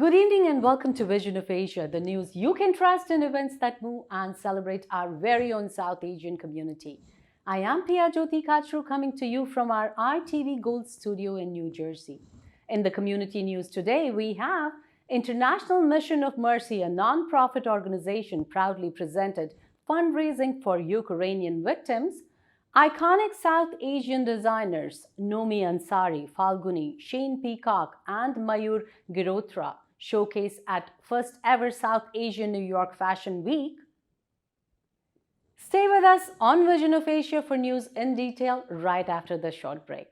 Good evening and welcome to Vision of Asia, the news you can trust in events that move and celebrate our very own South Asian community. I am Priya Jyoti Kachru coming to you from our ITV Gold studio in New Jersey. In the community news today, we have International Mission of Mercy, a non-profit organization proudly presented fundraising for Ukrainian victims. Iconic South Asian designers Nomi Ansari, Falguni, Shane Peacock, and Mayur Girotra showcase at first ever South Asian New York Fashion Week. Stay with us on Vision of Asia for news in detail right after the short break.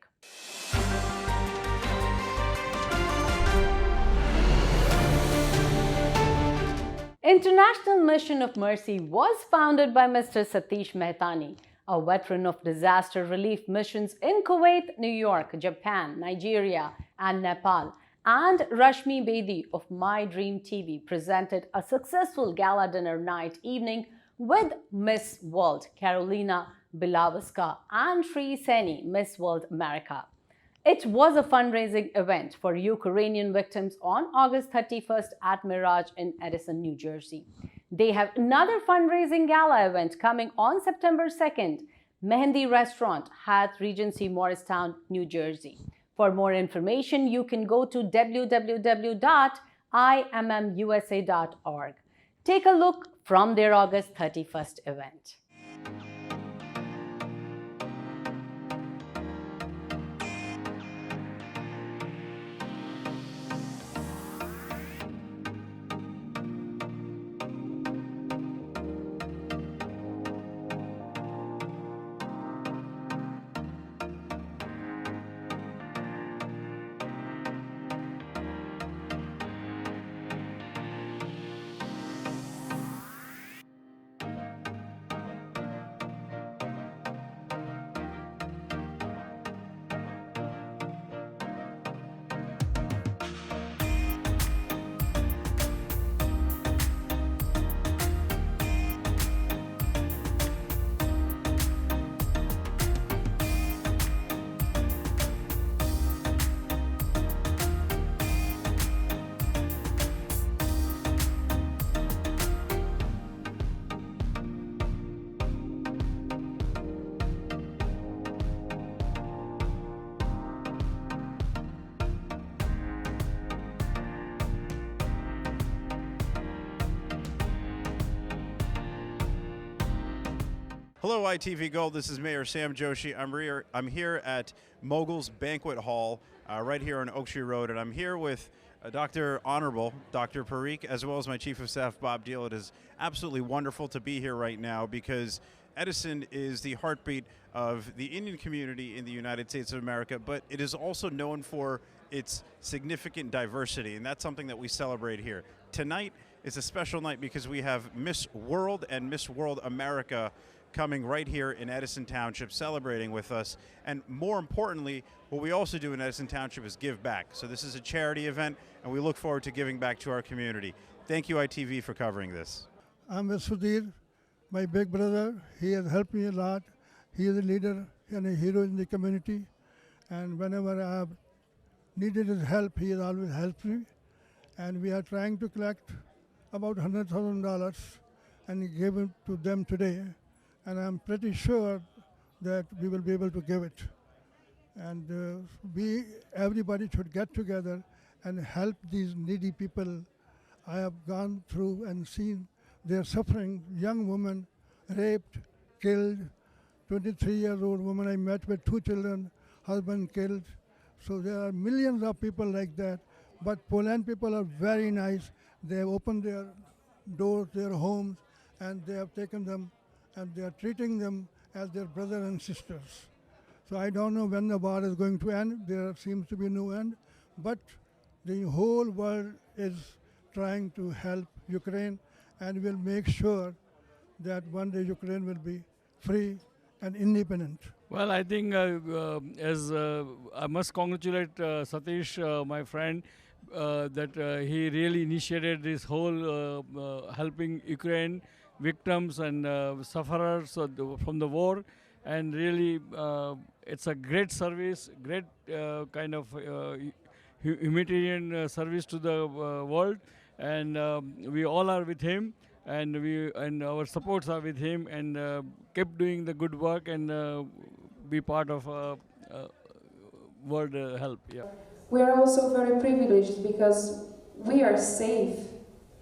International Mission of Mercy was founded by Mr. Satish Mehtani, a veteran of disaster relief missions in Kuwait, New York, Japan, Nigeria, and Nepal, and Rashmi Bedi of My Dream TV presented a successful gala dinner night evening with Miss World Carolina Bilawaska and Sri Seni, Miss World America. It was a fundraising event for Ukrainian victims on August 31st at Mirage in Edison, New Jersey. They have another fundraising gala event coming on September 2nd, Mehendi Restaurant, Hyatt Regency, Morristown, New Jersey. For more information, you can go to www.immusa.org. Take a look from their August 31st event. Hello, ITV Gold. This is Mayor Sam Joshi. I'm here at Mogul's Banquet Hall, right here on Oak Tree Road, and I'm here with Honorable Dr. Parikh, as well as my Chief of Staff, Bob Deal. It is absolutely wonderful to be here right now because Edison is the heartbeat of the Indian community in the United States of America, but it is also known for its significant diversity, and that's something that we celebrate here. Tonight is a special night because we have Miss World and Miss World America coming right here in Edison Township, celebrating with us. And more importantly, what we also do in Edison Township is give back. So this is a charity event, and we look forward to giving back to our community. Thank you, ITV, for covering this. I'm with Sudhir, my big brother. He has helped me a lot. He is a leader and a hero in the community. And whenever I have needed his help, he has always helped me. And we are trying to collect about $100,000 and give it to them today. And I'm pretty sure that we will be able to give it. And everybody should get together and help these needy people. I have gone through and seen their suffering. Young woman raped, killed, 23-year-old woman I met with 2 children, husband killed. So there are millions of people like that. But Poland people are very nice. They have opened their doors, their homes, and they have taken them and they are treating them as their brothers and sisters. So I don't know when the war is going to end. There seems to be no end. But the whole world is trying to help Ukraine and will make sure that one day Ukraine will be free and independent. Well, I think I must congratulate Satish, my friend, that he really initiated this whole helping Ukraine victims and sufferers from the war, and really it's a great service, great kind of humanitarian service to the world, and we all are with him, and our supports are with him, and kept doing the good work, and be part of world help. Yeah. We are also very privileged because we are safe.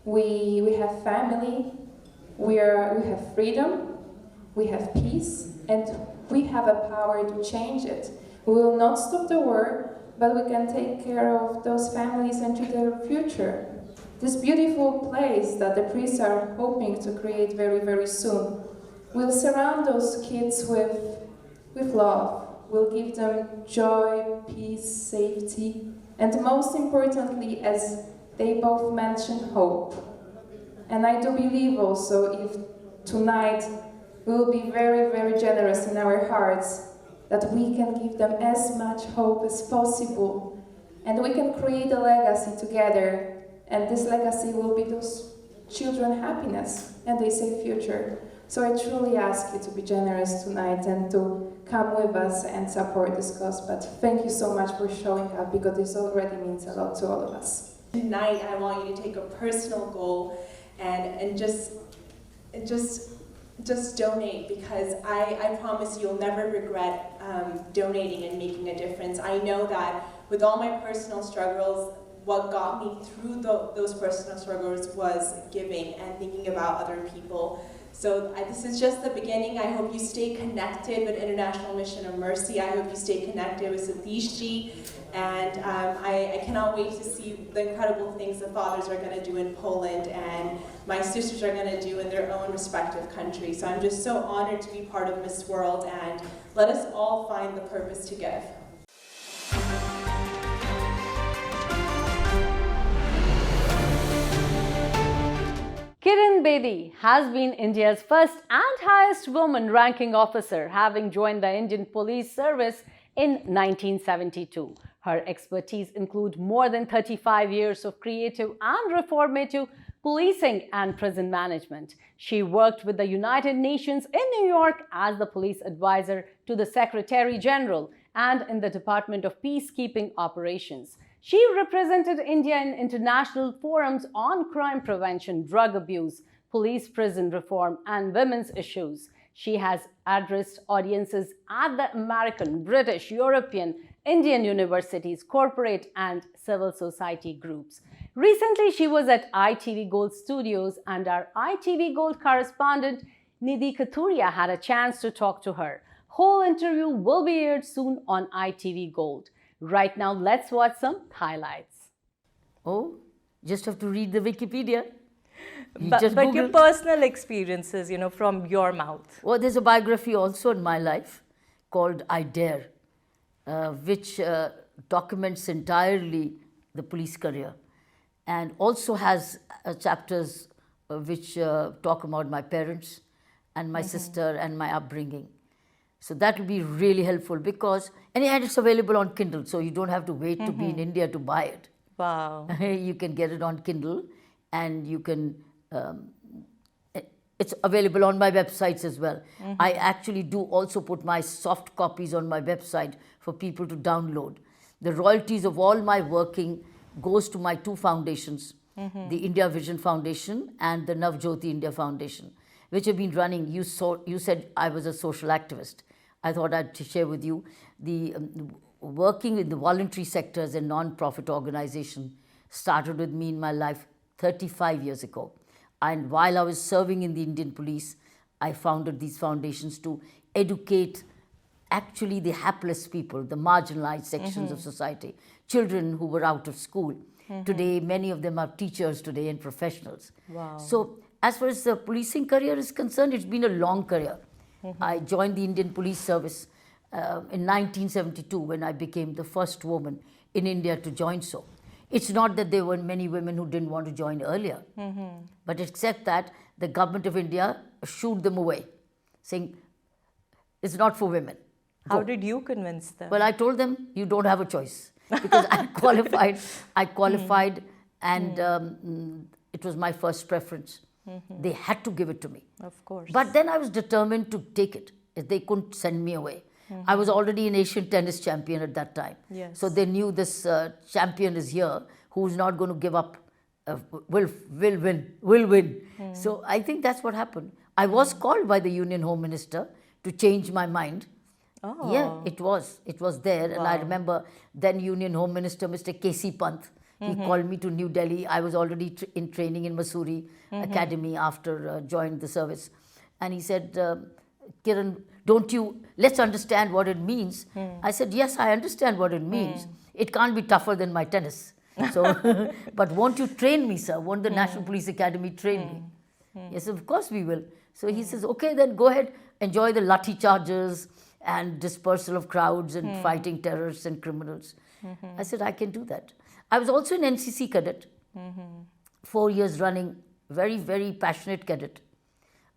We have family, we have freedom, we have peace, and we have a power to change it. We will not stop the war, but we can take care of those families and to their future. This beautiful place that the priests are hoping to create very, very soon will surround those kids with love, will give them joy, peace, safety, and most importantly, as they both mentioned, hope. And I do believe also if tonight we will be very, very generous in our hearts, that we can give them as much hope as possible, and we can create a legacy together, and this legacy will be those children happiness and their safe future. So I truly ask you to be generous tonight and to come with us and support this cause. But thank you so much for showing up, because this already means a lot to all of us. Tonight, I want you to take a personal goal and just donate, because I promise you'll never regret donating and making a difference. I know that with all my personal struggles, what got me through those personal struggles was giving and thinking about other people. So this is just the beginning. I hope you stay connected with International Mission of Mercy. I hope you stay connected with Satish ji. And I cannot wait to see the incredible things the fathers are going to do in Poland and my sisters are going to do in their own respective countries. So I'm just so honored to be part of Miss World, and let us all find the purpose to give. Kiran Bedi has been India's first and highest woman ranking officer, having joined the Indian Police Service in 1972. Her expertise include more than 35 years of creative and reformative policing and prison management. She worked with the United Nations in New York as the police advisor to the Secretary General and in the Department of Peacekeeping Operations. She represented India in international forums on crime prevention, drug abuse, police prison reform, and women's issues. She has addressed audiences at the American, British, European, Indian universities, corporate, and civil society groups. Recently, she was at ITV Gold Studios, and our ITV Gold correspondent Nidhi Kathuria had a chance to talk to her. Whole interview will be aired soon on ITV Gold. Right now, let's watch some highlights. Oh, just have to read the Wikipedia. But your personal experiences, from your mouth. Well, there's a biography also in my life called I Dare, which documents entirely the police career, and also has chapters which talk about my parents and my sister and my upbringing. So that will be really helpful, because, and it's available on Kindle, so you don't have to wait to be in India to buy it. Wow. You can get it on Kindle, and you can, it's available on my websites as well. I actually do also put my soft copies on my website for people to download. The royalties of all my working goes to my two foundations, the India Vision Foundation and the Navjyoti India Foundation, which have been running. You said I was a social activist. I thought I'd share with you the working in the voluntary sectors and non-profit organization started with me in my life 35 years ago. And while I was serving in the Indian police, I founded these foundations to educate actually the hapless people, the marginalized sections of society, children who were out of school. Today, many of them are teachers today and professionals. Wow. So as far as the policing career is concerned, it's been a long career. I joined the Indian Police Service in 1972 when I became the first woman in India to join so. It's not that there weren't many women who didn't want to join earlier, but except that the government of India shooed them away, saying it's not for women. How did you convince them? Well, I told them, you don't have a choice, because I qualified and it was my first preference. They had to give it to me. Of course. But then I was determined to take it. They couldn't send me away. I was already an Asian tennis champion at that time. Yes. So they knew this champion is here who's not going to give up, will win. So I think that's what happened. I was called by the Union Home Minister to change my mind. Oh. Yeah, it was there. And I remember then Union Home Minister, Mr. K.C. Pant, he called me to New Delhi. I was already in training in Mussoorie Academy after joined the service. And he said, Kiran, let's understand what it means. I said, yes, I understand what it means. It can't be tougher than my tennis. So, but won't you train me, sir? Won't the National Police Academy train me? Yes, of course we will. So he says, okay, then go ahead, enjoy the lathi charges and dispersal of crowds and fighting terrorists and criminals. I said, I can do that. I was also an NCC cadet, 4 years running, very, very passionate cadet.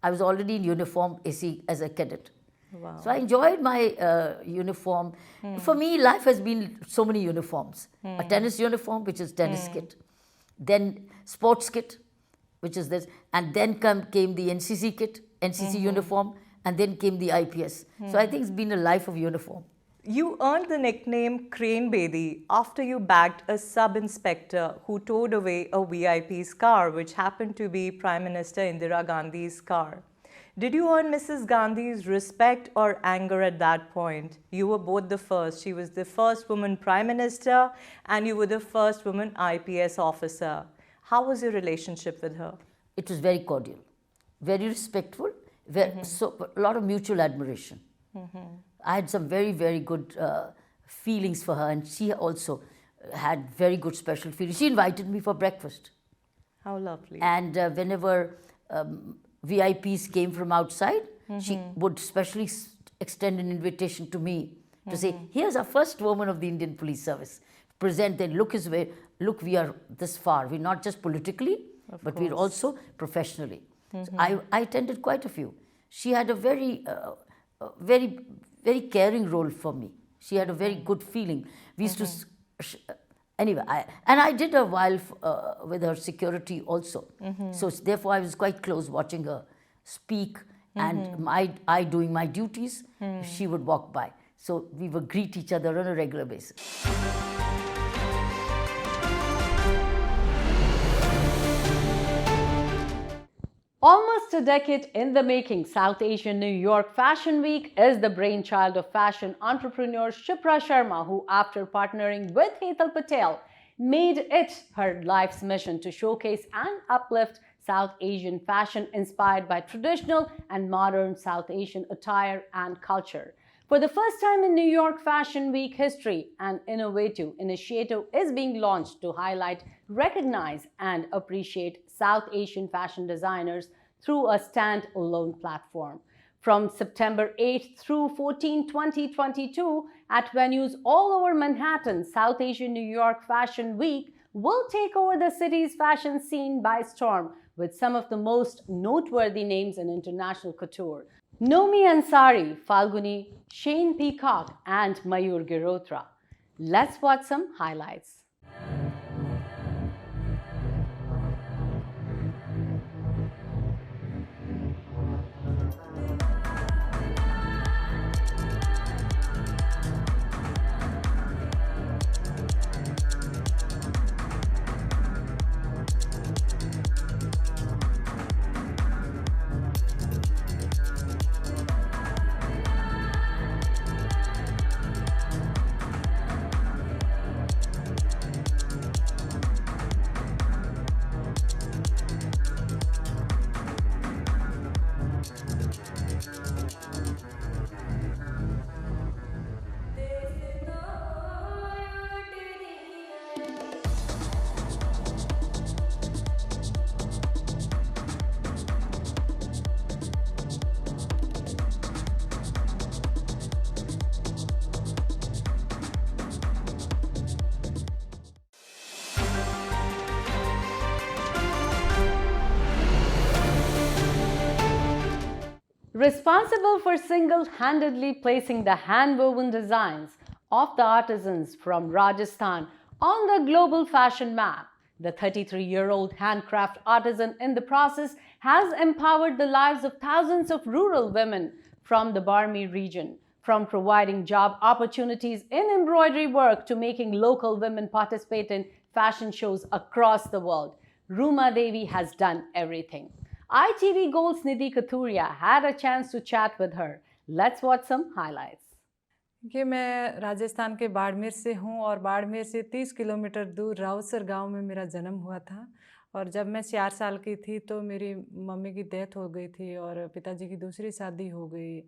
I was already in uniform AC as a cadet. Wow. So I enjoyed my uniform. For me, life has been so many uniforms. A tennis uniform, which is tennis kit. Then sports kit, which is this. And then came the NCC kit, NCC uniform. And then came the IPS. So I think it's been a life of uniform. You earned the nickname Crane Bedi after you bagged a sub-inspector who towed away a VIP's car, which happened to be Prime Minister Indira Gandhi's car. Did you earn Mrs. Gandhi's respect or anger at that point? You were both the first. She was the first woman Prime Minister and you were the first woman IPS officer. How was your relationship with her? It was very cordial, very respectful, so a lot of mutual admiration. I had some very, very good feelings for her, and she also had very good special feelings. She invited me for breakfast. How lovely. And whenever VIPs came from outside, she would specially extend an invitation to me to say, here's our first woman of the Indian Police Service. Present and look, we are this far. We're not just politically, but we're also professionally. So I attended quite a few. She had a very, very caring role for me. She had a very good feeling. We used to, anyway, I did a while with her security also. So therefore I was quite close watching her speak and I doing my duties, she would walk by. So we would greet each other on a regular basis. Almost a decade in the making, South Asian New York Fashion Week is the brainchild of fashion entrepreneur Shipra Sharma, who, after partnering with Hetal Patel, made it her life's mission to showcase and uplift South Asian fashion inspired by traditional and modern South Asian attire and culture. For the first time in New York Fashion Week history, an innovative initiative is being launched to highlight, recognize, and appreciate South Asian fashion designers through a stand-alone platform. From September 8th through 14, 2022, at venues all over Manhattan, South Asian New York Fashion Week will take over the city's fashion scene by storm with some of the most noteworthy names in international couture. Nomi Ansari, Falguni, Shane Peacock, and Mayur Girotra. Let's watch some highlights. Responsible for single-handedly placing the hand-woven designs of the artisans from Rajasthan on the global fashion map, the 33-year-old handcraft artisan in the process has empowered the lives of thousands of rural women from the Barmi region. From providing job opportunities in embroidery work to making local women participate in fashion shows across the world, Ruma Devi has done everything. ITV Gold's Nidhi Kathuria had a chance to chat with her. Let's watch some highlights. कि मैं राजस्थान के बाड़मेर से हूँ और बाड़मेर से 30 kilometre दूर राउसर गांव में मेरा जन्म हुआ था। और जब मैं 4 साल की थी तो मेरी मम्मी की डेथ हो गई थी और पिताजी की दूसरी शादी हो गई।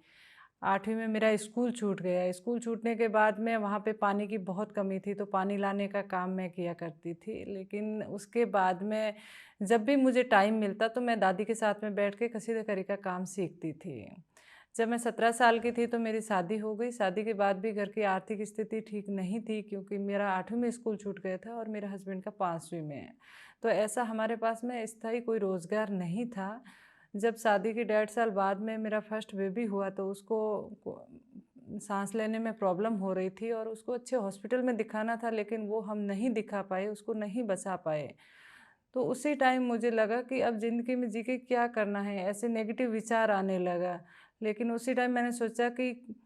8वीं में मेरा स्कूल छूट गया। स्कूल छूटने के बाद में वहाँ पे पानी की बहुत कमी थी तो पानी लाने का काम मैं किया करती थी। लेकिन उसके बाद में जब भी मुझे टाइम मिलता तो मैं दादी के साथ में बैठ के कसीदाकारी का काम सीखती थी। जब मैं 17 साल की थी तो मेरी शादी हो गई। शादी के बाद भी घर की आर्थिक स्थिति ठीक नहीं थी क्योंकि मेरा 8वीं में स्कूल छूट गया था और मेरे हस्बैंड का 5वीं में। तो ऐसा हमारे पास में स्थायी कोई रोज़गार नहीं था। जब शादी के 1.5 साल बाद में मेरा फर्स्ट बेबी हुआ तो उसको सांस लेने में प्रॉब्लम हो रही थी और उसको अच्छे हॉस्पिटल में दिखाना था, लेकिन वो हम नहीं दिखा पाए, उसको नहीं बचा पाए। तो उसी टाइम मुझे लगा कि अब ज़िंदगी में जी के क्या करना है, ऐसे नेगेटिव विचार आने लगा। लेकिन उसी टाइम मैंने सोचा कि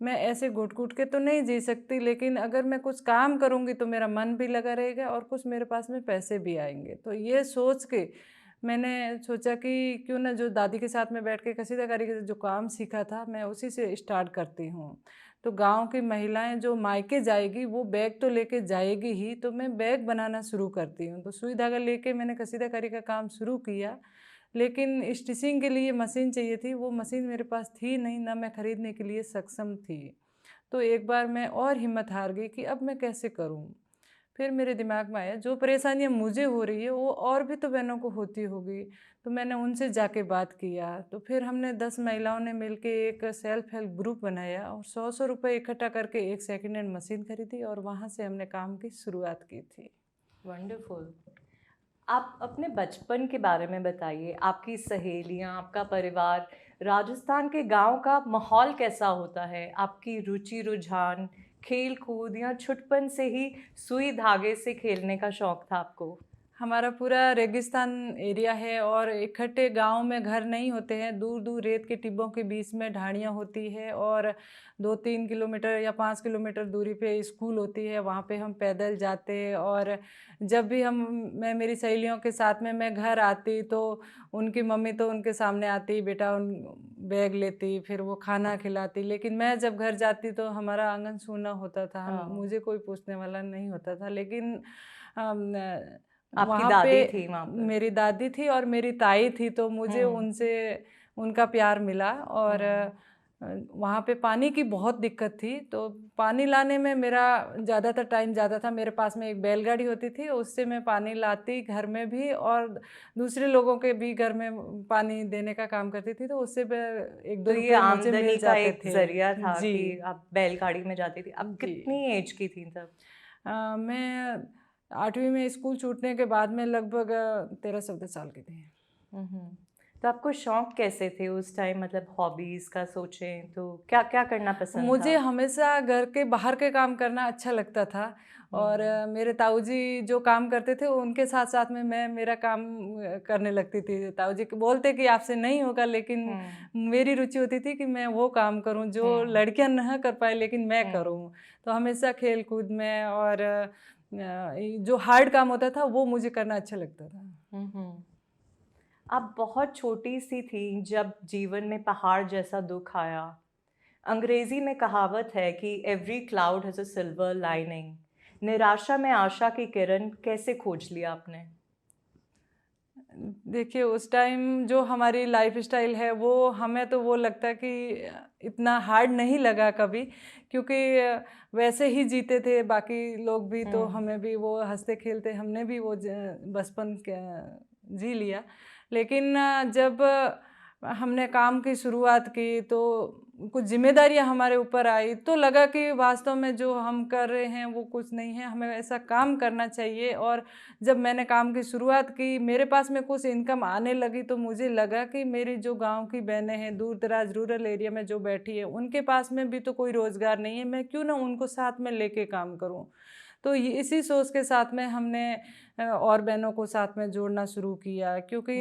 मैं ऐसे घुट-घुट के तो नहीं जी सकती, लेकिन अगर मैं कुछ काम करूँगी तो मेरा मन भी लगा रहेगा और कुछ मेरे पास में पैसे भी आएंगे। तो ये सोच के मैंने सोचा कि क्यों ना जो दादी के साथ में बैठ के कसीदाकारी का जो काम सीखा था मैं उसी से स्टार्ट करती हूँ। तो गांव की महिलाएं जो मायके जाएगी वो बैग तो लेके जाएगी ही, तो मैं बैग बनाना शुरू करती हूँ। तो सुई धागा लेके मैंने कसीदाकारी का काम शुरू किया, लेकिन स्टिचिंग के लिए मशीन चाहिए थी, वो मशीन मेरे पास थी नहीं, ना मैं ख़रीदने के लिए सक्षम थी। तो एक बार मैं और हिम्मत हार गई कि अब मैं कैसे करूं। फिर मेरे दिमाग में आया जो परेशानियां मुझे हो रही है वो और भी तो बहनों को होती होगी। तो मैंने उनसे जाके बात किया। तो फिर हमने 10 महिलाओं ने मिलके एक सेल्फ हेल्प ग्रुप बनाया और 100-100 रुपये इकट्ठा करके एक सेकेंड हैंड मशीन खरीदी और वहाँ से हमने काम की शुरुआत की थी। वंडरफुल। आप अपने बचपन के बारे में बताइए, आपकी सहेलियाँ, आपका परिवार, राजस्थान के गांव का माहौल कैसा होता है? आपकी रुचि रुझान, खेल कूद या छुटपन से ही सुई धागे से खेलने का शौक था आपको? हमारा पूरा रेगिस्तान एरिया है और इकट्ठे गांव में घर नहीं होते हैं, दूर दूर रेत के टिब्बों के बीच में ढाणियाँ होती है और 2-3 किलोमीटर या 5 किलोमीटर दूरी पे स्कूल होती है, वहाँ पे हम पैदल जाते। और जब भी मैं मेरी सहेलियों के साथ में मैं घर आती तो उनकी मम्मी तो उनके सामने आती, बेटा उन बैग लेती, फिर वो खाना खिलाती। लेकिन मैं जब घर जाती तो हमारा आंगन सूना होता था, मुझे कोई पूछने वाला नहीं होता था। लेकिन आपकी वहाँ दादी पे थी वहाँ पर? मेरी दादी थी और मेरी ताई थी, तो मुझे उनसे उनका प्यार मिला। और वहाँ पे पानी की बहुत दिक्कत थी, तो पानी लाने में मेरा ज़्यादातर टाइम जाता था। मेरे पास में एक बैलगाड़ी होती थी, उससे मैं पानी लाती घर में भी और दूसरे लोगों के भी घर में पानी देने का काम करती थी, तो उससे 1-2 तो ये रुपये मुझे आमदनी मिल का जाते एक थे। जरिया था जी। कि आप बैलगाड़ी में जाती थी। अब जी। कितनी एज की थी तब? मैं 8वीं में स्कूल छूटने के बाद में लगभग 13-14 साल की थी। तो आपको शौक कैसे थे उस टाइम, मतलब हॉबीज़ का सोचें तो क्या क्या करना पसंद मुझे था? हमेशा घर के बाहर के काम करना अच्छा लगता था। और मेरे ताऊजी जो काम करते थे उनके साथ साथ में मैं मेरा काम करने लगती थी। ताऊजी बोलते कि आपसे नहीं होगा, लेकिन मेरी रुचि होती थी कि मैं वो काम करूं जो लड़कियां न कर पाए लेकिन मैं करूं। तो हमेशा खेल कूद में और जो हार्ड काम होता था वो मुझे करना अच्छा लगता था। आप बहुत छोटी सी थी जब जीवन में पहाड़ जैसा दुख आया। अंग्रेजी में कहावत है कि every cloud has a silver lining. निराशा में आशा की किरण कैसे खोज लिया आपने? देखिए उस टाइम जो हमारी लाइफ स्टाइल है वो हमें तो वो लगता है कि इतना हार्ड नहीं लगा कभी, क्योंकि वैसे ही जीते थे बाकी लोग भी, तो हमें भी वो हंसते खेलते हमने भी वो बचपन जी लिया। लेकिन जब हमने काम की शुरुआत की तो कुछ जिम्मेदारियां हमारे ऊपर आई, तो लगा कि वास्तव में जो हम कर रहे हैं वो कुछ नहीं है, हमें ऐसा काम करना चाहिए। और जब मैंने काम की शुरुआत की, मेरे पास में कुछ इनकम आने लगी, तो मुझे लगा कि मेरी जो गांव की बहनें हैं दूर दराज रूरल एरिया में जो बैठी है उनके पास में भी तो कोई रोज़गार नहीं है, मैं क्यों ना उनको साथ में लेके काम करूं। तो इसी सोच के साथ में हमने और बहनों को साथ में जोड़ना शुरू किया, क्योंकि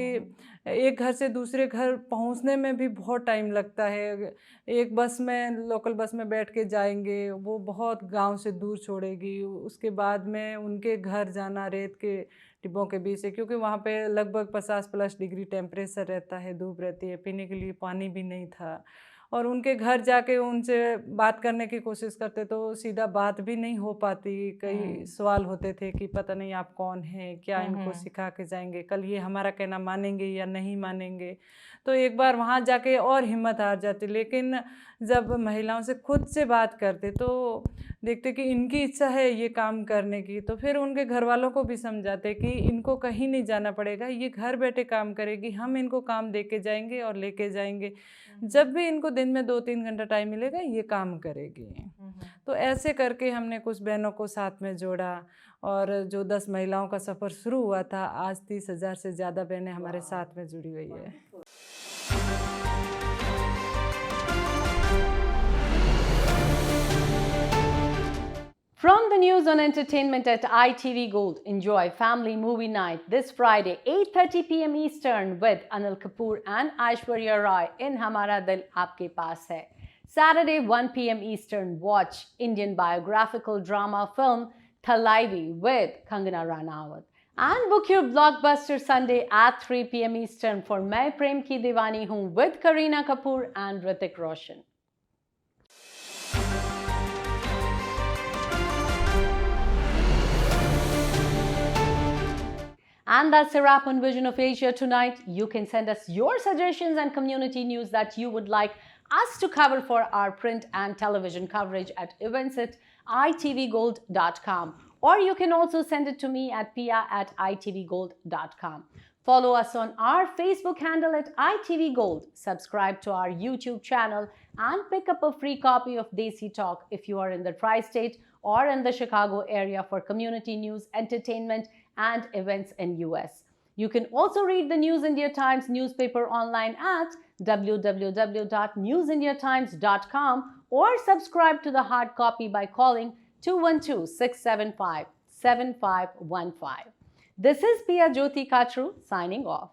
एक घर से दूसरे घर पहुंचने में भी बहुत टाइम लगता है। एक बस में, लोकल बस में बैठ के जाएंगे, वो बहुत गांव से दूर छोड़ेगी, उसके बाद में उनके घर जाना रेत के डिब्बों के बीच से, क्योंकि वहाँ पे लगभग 50+ डिग्री टेम्परेचर रहता है, धूप रहती है, पीने के लिए पानी भी नहीं था। और उनके घर जाके उनसे बात करने की कोशिश करते तो सीधा बात भी नहीं हो पाती। कई सवाल होते थे कि पता नहीं आप कौन हैं, क्या इनको सिखा के जाएंगे, कल ये हमारा कहना मानेंगे या नहीं मानेंगे। तो एक बार वहाँ जाके और हिम्मत हार जाती, लेकिन जब महिलाओं से खुद से बात करते तो देखते कि इनकी इच्छा है ये काम करने की, तो फिर उनके घर वालों को भी समझाते कि इनको कहीं नहीं जाना पड़ेगा, ये घर बैठे काम करेगी, हम इनको काम दे के जाएंगे और लेके जाएंगे। जब भी इनको दिन में 2-3 घंटा टाइम मिलेगा ये काम करेगी। तो ऐसे करके हमने कुछ बहनों को साथ में जोड़ा, और जो 10 महिलाओं का सफ़र शुरू हुआ था, आज 30,000 से ज़्यादा बहनें हमारे साथ में जुड़ी हुई है। From the news on entertainment at ITV Gold, enjoy Family Movie Night this Friday, 8:30 p.m. Eastern with Anil Kapoor and Aishwarya Rai in Hamara Dil Aapke Paas Hai. Saturday, 1 p.m. Eastern, watch Indian biographical drama film Thalaivi with Kangana Ranaut. And book your blockbuster Sunday at 3 p.m. Eastern for Main Prem Ki Diwani Hoon with Kareena Kapoor and Hrithik Roshan. And that's a wrap on Vision of Asia tonight. You can send us your suggestions and community news that you would like us to cover for our print and television coverage at events@itvgold.com. Or you can also send it to me at pia@itvgold.com. Follow us on our Facebook handle at itvgold. Subscribe to our YouTube channel and pick up a free copy of Desi Talk if you are in the tri-state or in the Chicago area for community news, entertainment, and events in US. You can also read the News India Times newspaper online at www.newsindiatimes.com or subscribe to the hard copy by calling 212-675-7515. This is Pia Jyoti Kachru signing off.